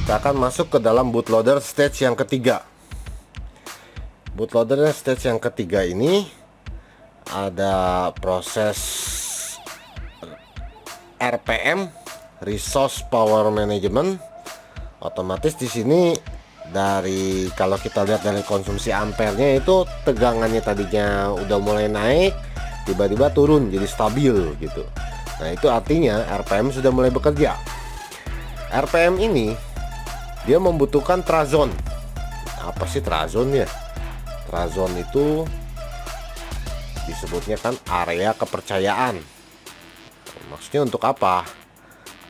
kita akan masuk ke dalam bootloader stage yang ketiga. Bootloader stage yang ketiga ini ada proses RPM, Resource Power Management. Otomatis di sini dari kalau kita lihat dari konsumsi ampernya itu tegangannya tadinya udah mulai naik, tiba-tiba turun jadi stabil gitu. Nah, itu artinya RPM sudah mulai bekerja. RPM ini dia membutuhkan trazon. Apa sih trazon ya? Trazon itu disebutnya kan area kepercayaan. Maksudnya untuk apa?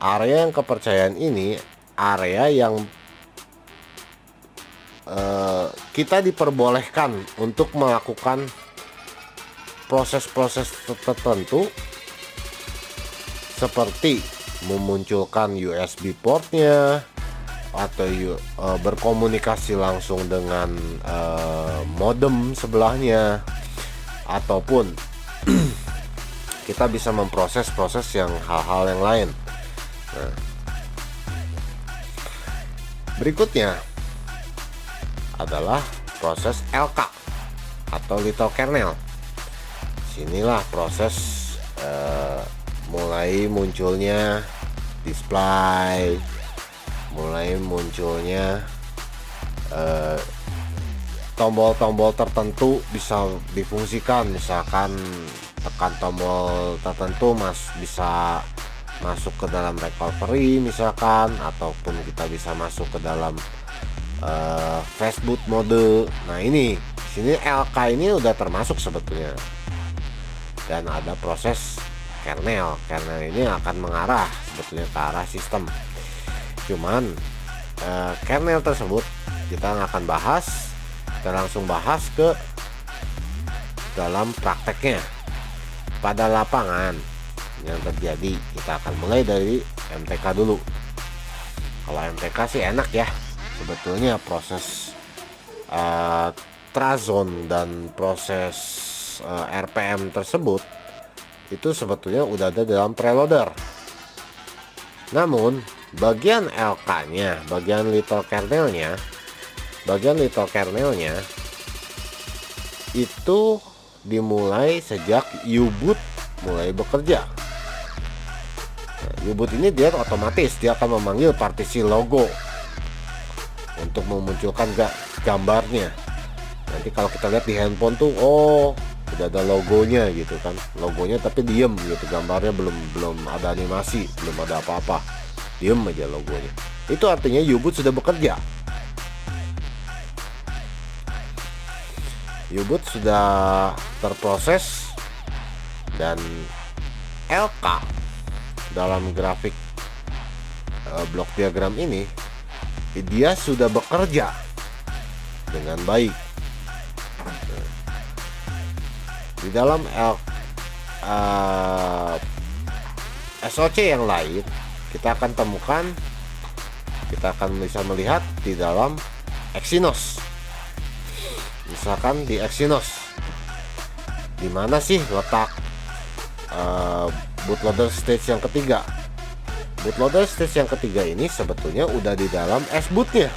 Area yang kepercayaan ini area yang kita diperbolehkan untuk melakukan proses-proses tertentu seperti memunculkan USB portnya atau berkomunikasi langsung dengan modem sebelahnya, ataupun kita bisa memproses yang hal-hal yang lain. Nah, berikutnya adalah proses LK atau little kernel. Sinilah proses mulai munculnya display, mulai munculnya tombol-tombol tertentu bisa difungsikan. Misalkan tekan tombol tertentu bisa masuk ke dalam recovery misalkan, ataupun kita bisa masuk ke dalam fastboot mode. Nah, ini sini LK ini udah termasuk sebetulnya. Dan ada proses kernel ini akan mengarah sebetulnya ke arah sistem. Cuman kernel tersebut kita nggak akan bahas, kita langsung bahas ke dalam prakteknya pada lapangan yang terjadi. Kita akan mulai dari MTK dulu. Kalau MTK sih enak ya sebetulnya, proses trazon dan proses RPM tersebut itu sebetulnya udah ada dalam preloader. Namun bagian LK-nya, bagian little kernelnya itu dimulai sejak U-boot mulai bekerja. Nah, U-boot ini dia otomatis dia akan memanggil partisi logo untuk memunculkan gambarnya. Nanti kalau kita lihat di handphone tuh, oh udah ada logonya gitu kan, logonya tapi diem gitu, gambarnya belum ada animasi, belum ada apa-apa, diem aja logonya. Itu artinya U-boot sudah bekerja. U-boot sudah terproses, dan LK dalam grafik blok diagram ini dia sudah bekerja dengan baik. Di dalam SOC yang lain kita akan temukan, kita akan bisa melihat di dalam Exynos. Misalkan di Exynos, di mana sih letak bootloader stage yang ketiga? Bootloader stage yang ketiga ini sebetulnya udah di dalam SBoot-nya.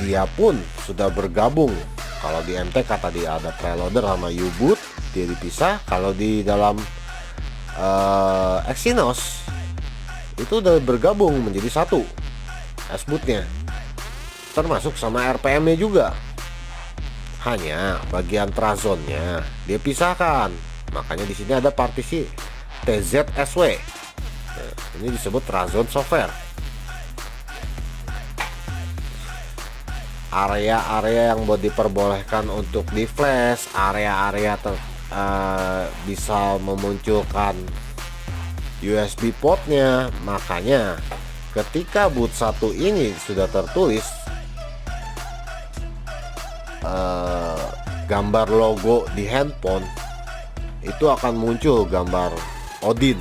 Dia pun sudah bergabung. Kalau di MTK tadi ada preloader sama U-boot, dia dipisah. Kalau di dalam Exynos itu udah bergabung menjadi satu SBoot-nya, termasuk sama RPM-nya juga. Hanya bagian trazonnya dia pisahkan. Makanya di sini ada partisi TZSW. Nah, ini disebut trazon software. Area-area yang diperbolehkan untuk di flash, area-area bisa memunculkan USB portnya. Makanya ketika boot 1 ini sudah tertulis gambar logo di handphone, itu akan muncul gambar Odin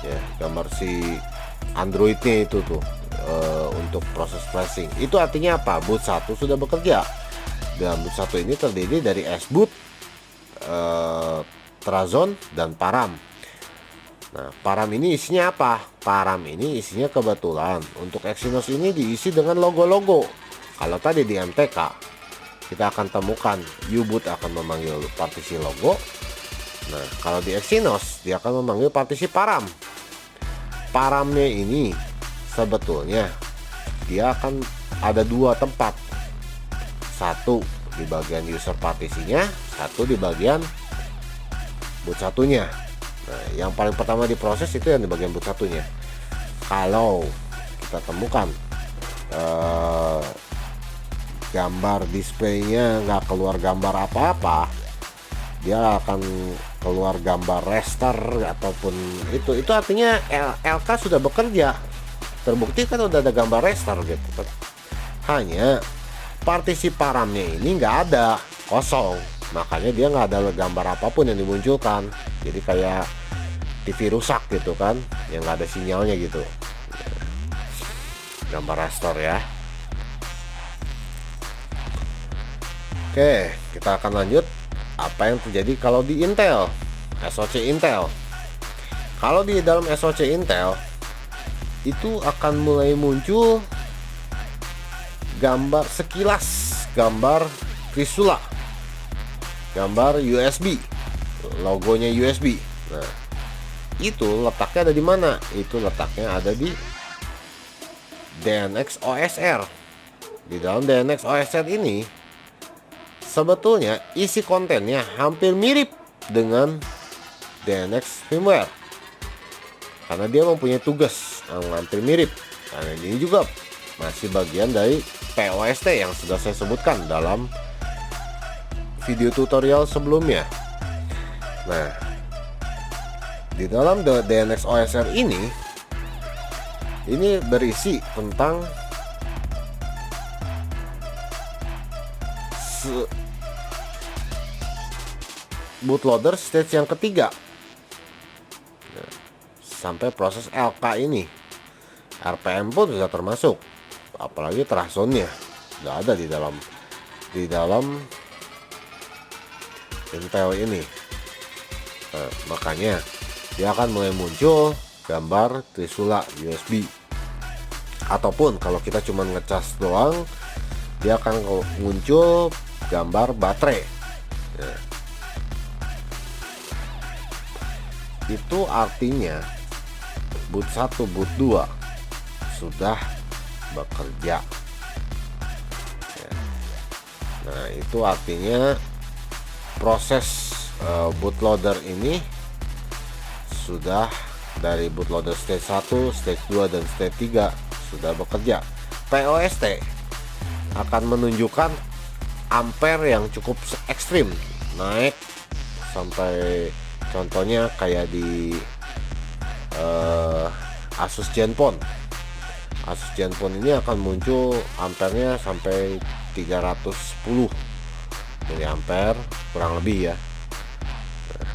ya, gambar si Androidnya itu tuh untuk proses flashing. Itu artinya apa? Boot 1 sudah bekerja. Dan boot 1 ini terdiri dari SBoot, trazon, dan param. Nah, param ini isinya apa? Param ini isinya kebetulan untuk Exynos ini diisi dengan logo-logo. Kalau tadi di MTK kita akan temukan U-boot akan memanggil partisi logo. Nah, kalau di Exynos dia akan memanggil partisi param. Paramnya ini sebetulnya dia akan ada dua tempat. Satu di bagian user partisinya, satu di bagian boot satunya. Nah, yang paling pertama diproses itu yang di bagian boot satunya. Kalau kita temukan gambar displaynya nggak keluar gambar apa-apa, dia akan keluar gambar raster ataupun itu artinya LK sudah bekerja. Terbukti kan udah ada gambar raster gitu. Hanya partisi paramnya ini nggak ada, kosong. Makanya dia nggak ada gambar apapun yang dimunculkan. Jadi kayak TV rusak gitu kan, yang nggak ada sinyalnya gitu. Gambar raster ya. Oke, kita akan lanjut. Apa yang terjadi kalau di Intel, SoC Intel? Kalau di dalam SoC Intel itu akan mulai muncul gambar sekilas, gambar Trisula, gambar USB, logonya USB. Nah, itu letaknya ada di mana? Itu letaknya ada di DNX OSR. Di dalam DNX OSR ini sebetulnya isi kontennya hampir mirip dengan DNX firmware, karena dia mempunyai tugas yang hampir mirip. Karena ini juga masih bagian dari POST yang sudah saya sebutkan dalam video tutorial sebelumnya. Nah, di dalam DNX OSR ini berisi tentang bootloader stage yang ketiga. Nah, sampai proses LK ini, RPM pun sudah termasuk, apalagi tracezone-nya nggak ada di dalam Intel ini. Nah, makanya dia akan mulai muncul gambar Trisula USB, ataupun kalau kita cuma ngecas doang dia akan muncul gambar baterai. Nah, itu artinya boot 1, boot 2 sudah bekerja. Nah, itu artinya proses bootloader ini sudah dari bootloader stage 1, stage 2 dan stage 3 sudah bekerja. POST akan menunjukkan ampere yang cukup ekstrim, naik sampai contohnya kayak di Asus Zenfone. Asus Zenfone ini akan muncul ampernya sampai 310 miliampere kurang lebih ya. Nah,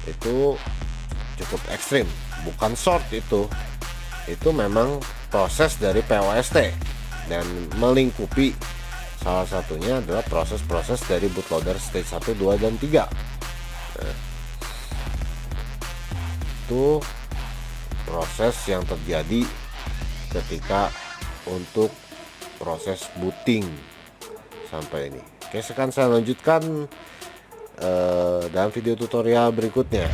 itu cukup ekstrim, bukan short itu memang proses dari POST dan melingkupi salah satunya adalah proses-proses dari bootloader stage 1, 2 dan 3. Nah, itu proses yang terjadi ketika untuk proses booting sampai ini. Oke, sekarang saya lanjutkan dalam video tutorial berikutnya.